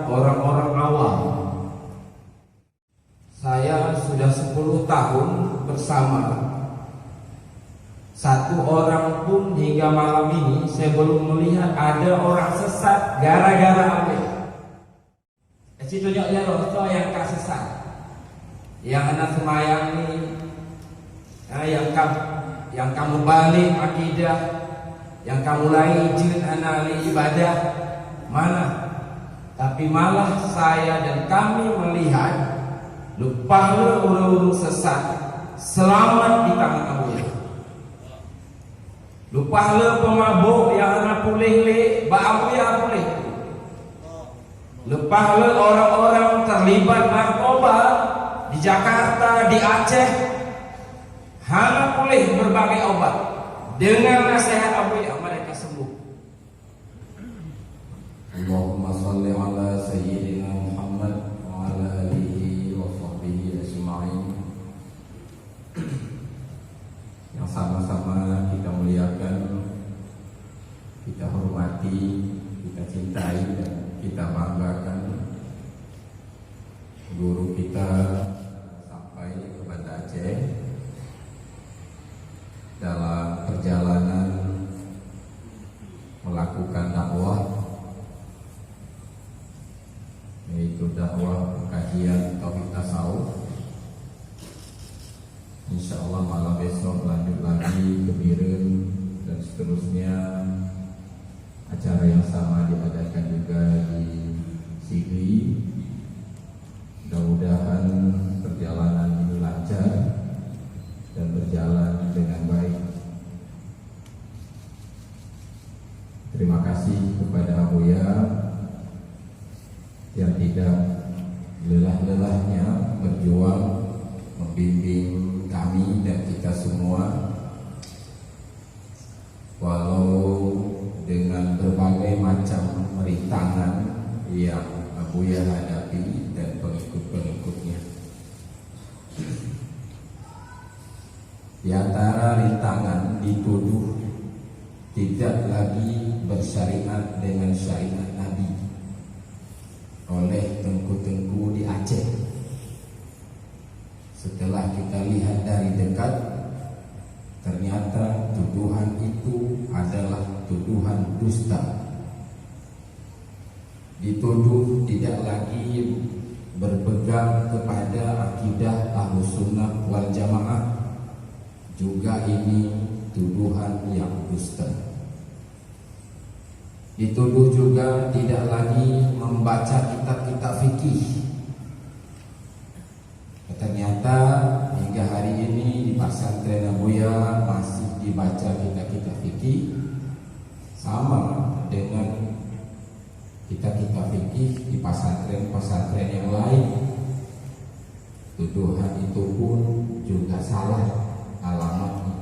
orang-orang awam. Saya sudah 10 tahun bersama. Satu orang pun hingga malam ini saya belum melihat ada orang sesat gara-gara ambil. Tunjuk ya roh yang tak sesat. Yang anak semayang ini, yang kamu balik akidah, yang kamu lain jilid anali ibadah, mana? Tapi malah saya dan kami melihat lupa orang-orang sesat selamat di tangan Allah. Lupa pemabuk yang anak pulih baamu ya pulih. Lupa orang-orang terlibat narkoba di Jakarta, di Aceh, hanya pulih berbagai obat. Dengan nasihat Abu ya mereka sembuh. Allahumma salli ala sayyidina Muhammad wa ala alihi wa sahbihi ajma'in. Yang sama-sama kita muliakan, kita hormati, kita cintai dan kita banggakan guru kita sampai ke Banda Aceh dalam perjalanan melakukan dakwah, yaitu dakwah kajian tauhid tasawuf. Insyaallah malam besok lanjut lagi ke Biren dan seterusnya. Acara yang sama diadakan juga di Sigli. Mudah-mudahan perjalanan ini lancar dan berjalan dengan baik. Terima kasih kepada Abuya yang tidak lelah-lelahnya berjuang membimbing kami dan kita semua, walau dengan berbagai macam rintangan yang Abuya hadapi dan pengikut-pengikutnya. Di antara rintangan dituduh tidak lagi bersyariat dengan syariat Nabi oleh tengku-tengku di Aceh. Setelah kita lihat dari dekat, ternyata tuduhan itu adalah tuduhan dusta. Dituduh tidak lagi berpegang kepada akidah Ahlus Sunnah wal Jamaah. Juga ini tuduhan yang dusta. Dituduh juga tidak lagi membaca kitab-kitab fikih. Ternyata hingga hari ini di pesantren Abuya masih dibaca kitab-kitab fikih sama dengan kitab-kitab fikih di pesantren-pesantren yang lain. Tuduhan itu pun juga salah alamatnya.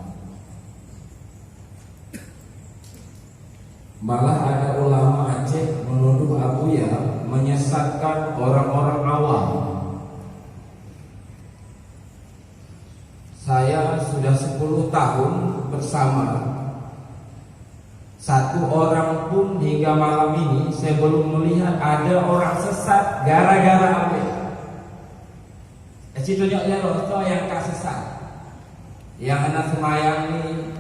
Malah ada ulama Aceh menuduh Abuya menyesatkan orang-orang awam. Saya sudah 10 tahun bersama. Satu orang pun hingga malam ini saya belum melihat ada orang sesat gara-gara ambil. Tunjuk ya roh yang tak sesat. Yang anak semayang ini,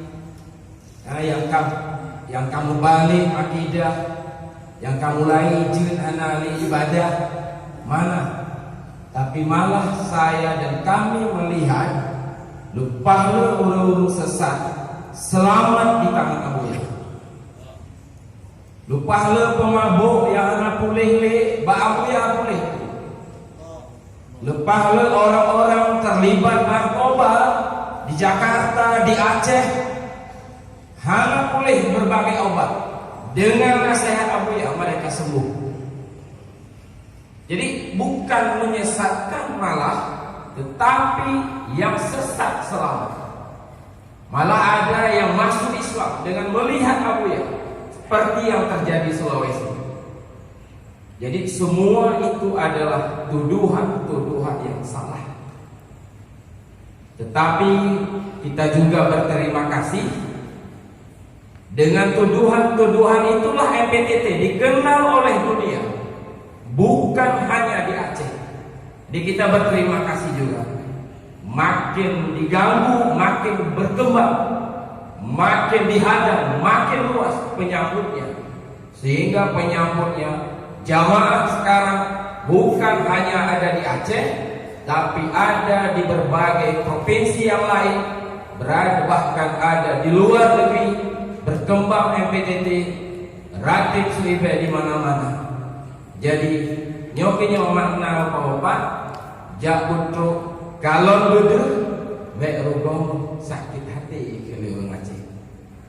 yang kamu balik akidah, yang kamu lain jilid anali ibadah, mana? Tapi malah saya dan kami melihat lupa orang-orang sesat selamat di tangan Allah. Lupa pemabuk yang anak pulih baamu ya pulih. Lupa orang-orang terlibat narkoba di Jakarta, di Aceh, hanya pulih berbagai obat. Dengan nasihat Abu ya mereka sembuh. Jadi bukan menyesatkan malah, tetapi yang sesat selamat. Malah ada yang masuk Islam dengan melihat Abu ya, seperti yang terjadi di Sulawesi. Jadi semua itu adalah tuduhan-tuduhan yang salah. Tetapi kita juga berterima kasih, dengan tuduhan-tuduhan itulah MPTT dikenal oleh dunia bukan hanya di Aceh. Jadi kita berterima kasih juga. Makin diganggu, makin berkembang, makin dihadang, makin luas penyambutnya. Sehingga penyambutnya jamaah sekarang bukan hanya ada di Aceh, tapi ada di berbagai provinsi yang lain, bahkan ada di luar negeri. Berkembang MPTT, Ratib Sribe di mana-mana. Jadi nyokinya makna apa-apa, jakutro kalon duduk, baik rugong sakit hati kalau Aceh.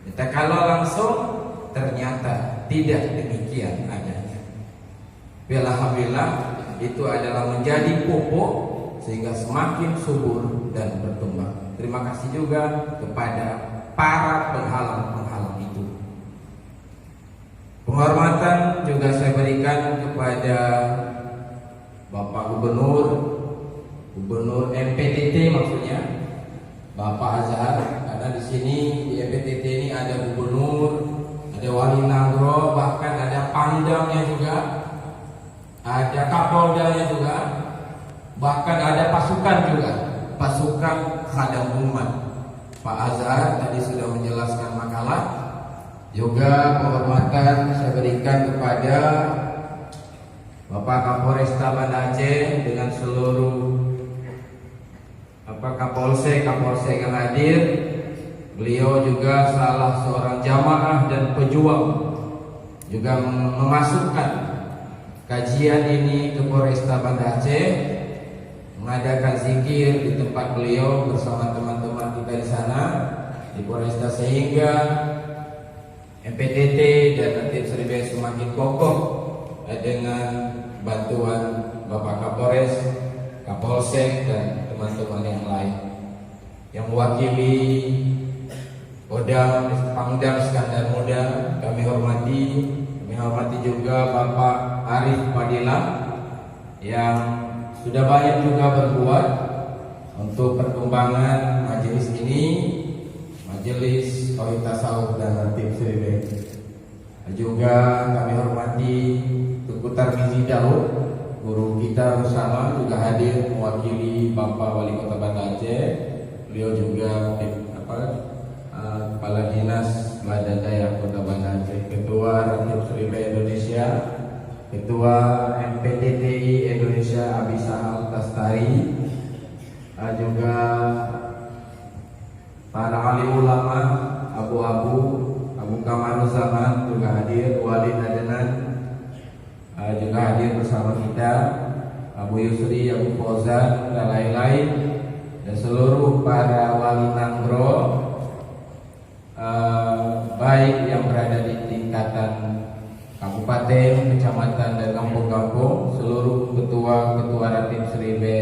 Kita kalau langsung ternyata tidak demikian adanya. Alhamdulillah itu adalah menjadi pupuk sehingga semakin subur dan berkembang. Terima kasih juga kepada para penghalang-penghalang itu. Penghormatan juga saya berikan kepada Bapak Gubernur MPTT, maksudnya Bapak Azhar, karena di sini di MPTT ini ada gubernur, ada wali nagro, bahkan ada pangdamnya juga, ada kapoldanya juga, bahkan ada pasukan juga, pasukan khadam umat. Pak Azhar tadi sudah menjelaskan makalah. Juga penghormatan saya berikan kepada Bapak Kapolresta Banda Aceh dengan seluruh Kapolsek yang hadir. Beliau juga salah seorang jamaah dan pejuang, juga memasukkan kajian ini ke Polresta Banda Aceh, mengadakan zikir di tempat beliau bersama teman-teman kita di sana di Polresta, sehingga MPTT dan Ratib Sribe semakin kokoh dengan bantuan Bapak Kapolres, Kapolsek dan teman-teman yang lain. Yang mewakili Kodam Pangdam Iskandar Muda kami hormati juga Bapak Arif Padilla yang sudah banyak juga berbuat untuk perkembangan majelis ini, Majelis Tauhid Tasawuf dan Ratib Sribe. Juga kami hormati Tuku Tarmizi Daud, guru kita bersama, juga hadir mewakili Bapak Wali Kota Banda Aceh. Beliau juga Kepala Dinas Badan Daya Kota Banda Aceh, Ketua Ratib Sribe Indonesia, Ketua MPTTI Indonesia Abi Sahal Tastari, juga para alim ulama, Abu Kamaruzzaman juga hadir, Walid Adnan juga hadir bersama kita, Abu Yusri, Abu Fauzan dan lain-lain, dan seluruh para wali nangro, baik yang berada di tingkatan kabupaten, kecamatan dan kampung-kampung, seluruh ketua-ketua Ratib Sribe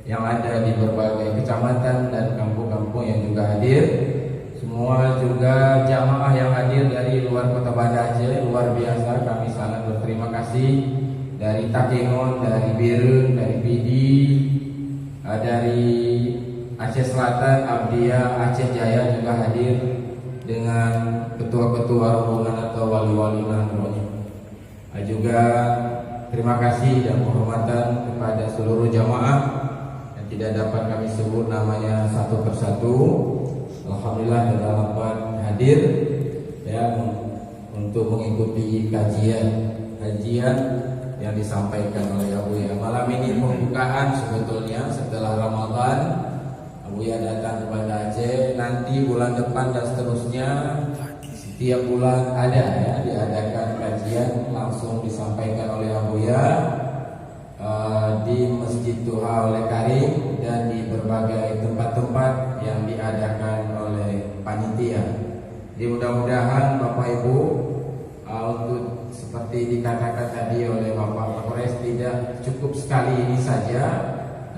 yang ada di berbagai kecamatan dan kampung-kampung yang juga hadir, semua juga jamaah yang hadir dari luar Kota Banda Aceh, luar biasa, kami sangat berterima kasih. Dari Takengon, dari Birun, dari Pidi, dari Aceh Selatan, Abdia, Aceh Jaya juga hadir dengan ketua-ketua rombongan atau wali-wali nanggronya. Juga terima kasih dan penghormatan kepada seluruh jamaah yang tidak dapat kami sebut namanya satu persatu. Alhamdulillah telah dapat hadir ya untuk mengikuti kajian yang disampaikan oleh Abu Ya. Malam ini pembukaan sebetulnya setelah Ramadan. Abu Ya datang kepada Aceh, nanti bulan depan dan seterusnya setiap bulan ada ya diadakan kajian langsung disampaikan oleh Abu Ya di Masjid Duha oleh Karim dan di berbagai tempat-tempat yang diadakan oleh panitia. Jadi mudah-mudahan Bapak Ibu untuk seperti dikatakan tadi oleh Bapak Kapolres, tidak cukup sekali ini saja,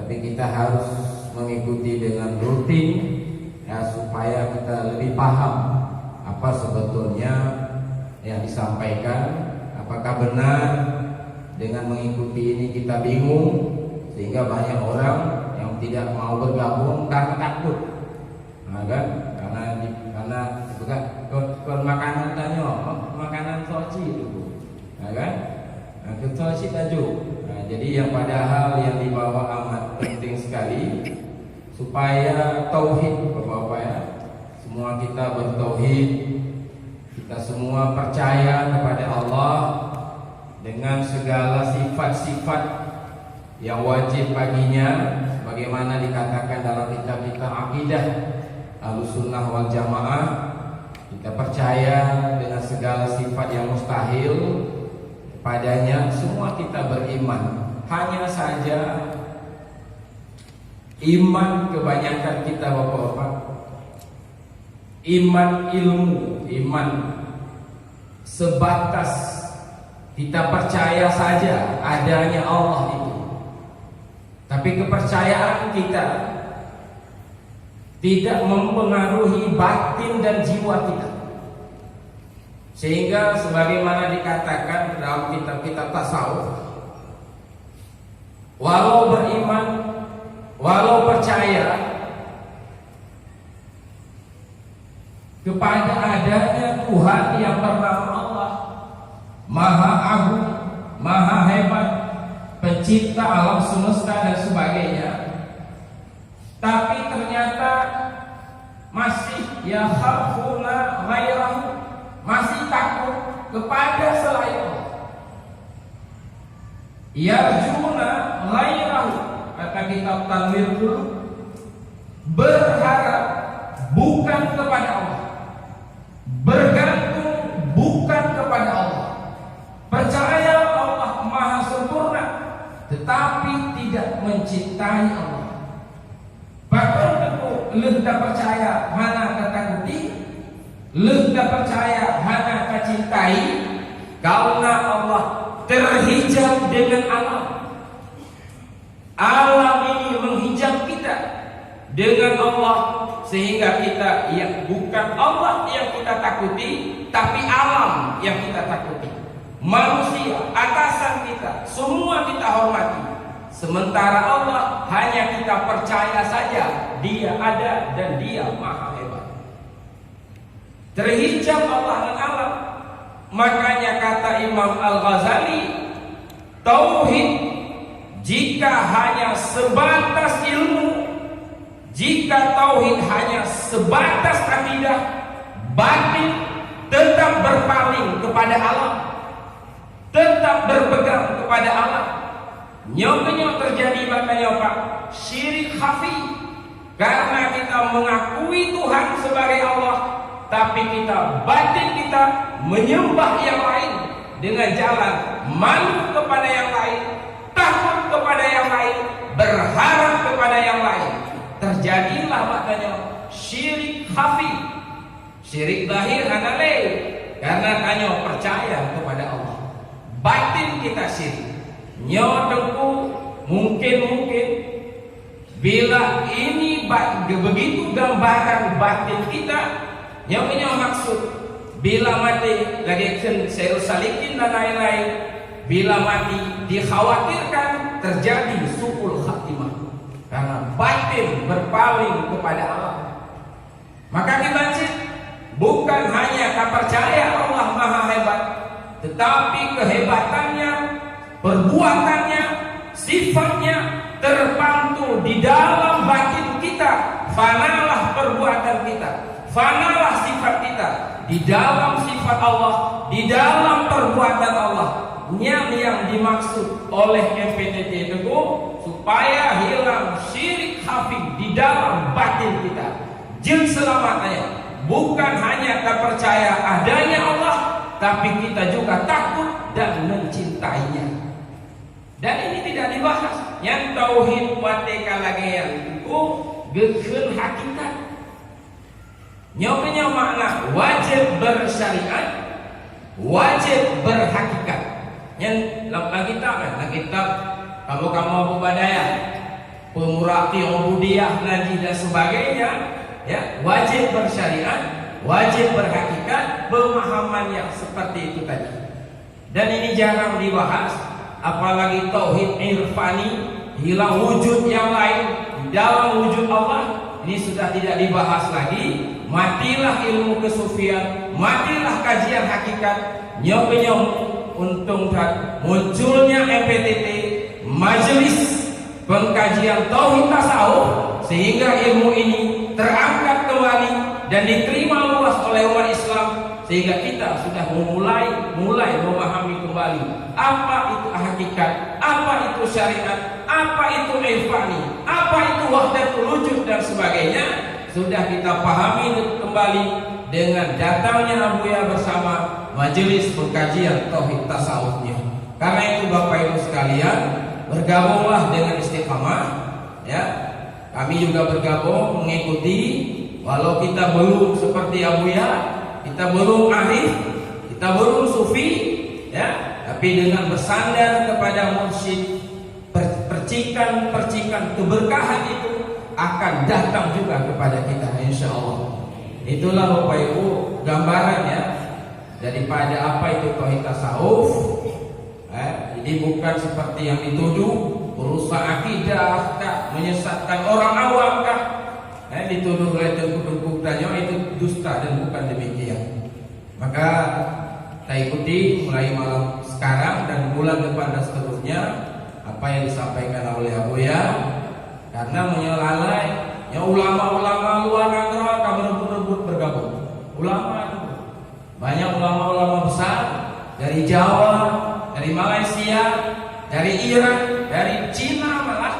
tapi kita harus mengikuti dengan rutin ya, supaya kita lebih paham apa sebetulnya yang disampaikan, apakah benar. Dengan mengikuti ini kita bingung, sehingga banyak orang yang tidak mau bergabung karena takut, nah, kan? Karena itu kan makanan tanya, makanan soci itu, nah, kan? Ketua si tajuk. Jadi yang padahal yang dibawa amat penting sekali supaya tauhid, Bapak-bapak ya. Semua kita bertauhid, kita semua percaya kepada Allah dengan segala sifat-sifat yang wajib baginya, bagaimana dikatakan dalam kitab-kitab akidah Ahlussunnah wal Jamaah. Kita percaya dengan segala sifat yang mustahil padanya, semua kita beriman. Hanya saja iman kebanyakan kita, Bapak-bapak, iman ilmu, iman sebatas kita percaya saja adanya Allah itu. Tapi kepercayaan kita tidak mempengaruhi batin dan jiwa kita. Sehingga sebagaimana dikatakan dalam kitab-kitab tasawuf, walau beriman, walau percaya kepada adanya Tuhan yang bernama Allah, Maha Agung, Maha Hebat, pencipta alam semesta dan sebagainya, tapi ternyata masih ya khafuna ghairahu, masih takut kepada selain Allah. Yarjuna ghairahu, kata kitab Tanwir Qulub, berharap bukan kepada Allah, bergantung bukan kepada Allah, percaya Allah Maha sempurna tetapi tidak mencintai Allah. Bahkan tentu lenda percaya mana ketakuti, lenda percaya hana kecintai, karena Allah terhijab dengan alam. Alam ini menghijab kita dengan Allah, sehingga kita yang bukan Allah yang kita takuti, tapi alam yang kita takuti. Manusia, atasan kita, semua kita hormati. Sementara Allah hanya kita percaya saja Dia ada dan Dia Maha Hebat. Terhijab Allah dan alam. Makanya kata Imam Al-Ghazali, tauhid jika hanya sebatas ilmu, jika tauhid hanya sebatas akidah, batin tetap berpaling kepada alam, tetap berpegang kepada alam. Nyok-nyok terjadi makanya Pak, syirik khafi. Karena kita mengakui Tuhan sebagai Allah, tapi kita batin kita menyembah yang lain dengan jalan malu kepada yang lain, takut kepada yang lain, berharap kepada yang lain. Terjadilah makanya syirik khafi. Syirik zahir hanale, karena hanya percaya kepada Allah. Batin kita syirik. Nyodengku mungkin bila ini begitu gambaran batin kita, yang maksud bila mati lagi Sayyidul Salikin dan lain-lain, bila mati dikhawatirkan terjadi su'ul khatimah karena batin berpaling kepada Allah. Maka dibaca bukan hanya percaya Allah Maha Hebat, tetapi kehebatannya, perbuatannya, sifatnya terpantul di dalam batin kita. Fanalah perbuatan kita, fanalah sifat kita di dalam sifat Allah, di dalam perbuatan Allah. Yang dimaksud oleh MPTT Teguh supaya hilang syirik khafi di dalam batin kita. Jin selamatnya bukan hanya tak percaya adanya Allah, tapi kita juga takut dan mencintainya. Dan ini tidak dibahas. Yang tauhid wateka lagean itu gekeun hakikat. Nyoknya makna wajib bersyariat, wajib berhakikat. Yang dalam kitab kamu Abu Badayah, Pemurati Ubudiyah Naji dan sebagainya, ya, wajib bersyariat, wajib berhakikat, pemahaman yang seperti itu tadi. Dan ini jarang dibahas, apalagi tauhid irfani, hilang wujud yang lain di dalam wujud Allah. Ini sudah tidak dibahas lagi. Matilah ilmu kesufian, matilah kajian hakikat. Nyok untung munculnya MPTT, Majelis Pengkajian Tauhid Tasawuf, sehingga ilmu ini terangkat kembali dan diterima luas oleh umat Islam, sehingga kita sudah mulai memahami kembali apa itu hakikat, apa itu syariat, apa itu irfani, apa itu wahdatul wujud dan sebagainya. Sudah kita pahami kembali dengan datangnya Abuya bersama Majelis Pengkajian Tauhid Tasawufnya. Karena itu Bapak Ibu sekalian, bergabunglah dengan Istiqamah, ya. Kami juga bergabung mengikuti, walau kita belum seperti Abuya, kita belum arif, kita belum sufi, ya, tapi dengan bersandar kepada mursyid, percikan-percikan keberkahan itu akan datang juga kepada kita, insya Allah. Itulah Bapak Ibu gambaran, ya, daripada apa itu tauhid tasawuf. Jadi bukan seperti yang dituduh, merusak akidah kah, menyesatkan orang awam kah, dituduh oleh tengku-tengku tanya, itu dusta dan bukan demikian. Maka kita ikuti mulai malam sekarang dan bulan depan dan seterusnya apa yang disampaikan oleh Abuya, karena menyelalai ya ulama-ulama luar negeri akan berebut-rebut bergabung. Ulama itu banyak, ulama-ulama besar dari Jawa, dari Malaysia, dari Iran, dari Cina malah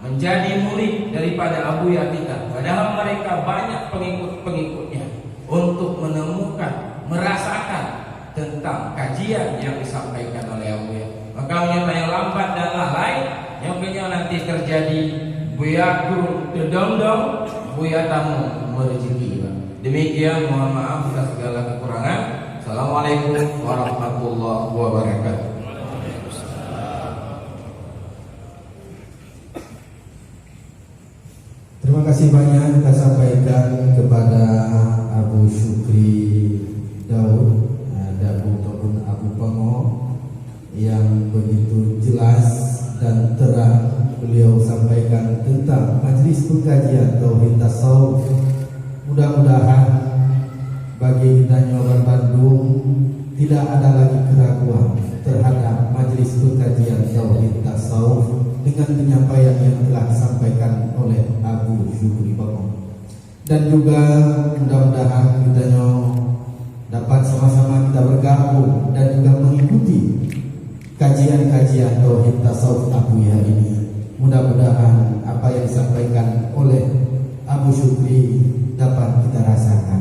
menjadi murid daripada Abuya kita. Padahal mereka banyak pengikut-pengikutnya untuk menemukan, merasakan tentang kajian yang disampaikan oleh Abuya. Maka yang lambat dan lalai, yang nanti terjadi Buya guru terdom-dom, Buya tamu merejeki. Demikian, mohon maaf atas segala kekurangan. Assalamualaikum warahmatullahi wabarakatuh. Terima kasih banyak kita sampaikan kepada Abu Syukri Daud ataupun Abu Pengo yang begitu jelas dan terang beliau sampaikan tentang Majelis Pengkajian Tauhid Tasawuf. Mudah-mudahan bagi kita Nyoban Bandung tidak ada lagi keraguan terhadap Majelis Pengkajian Tauhid Tasawuf dengan penyampaian yang telah disampaikan oleh Abu Syukri Pengo. Dan juga mudah-mudahan kita dapat sama-sama kita bergabung dan juga mengikuti kajian-kajian Tauhid Tasawuf Abuya ini. Mudah-mudahan apa yang disampaikan oleh Abu Syukri dapat kita rasakan.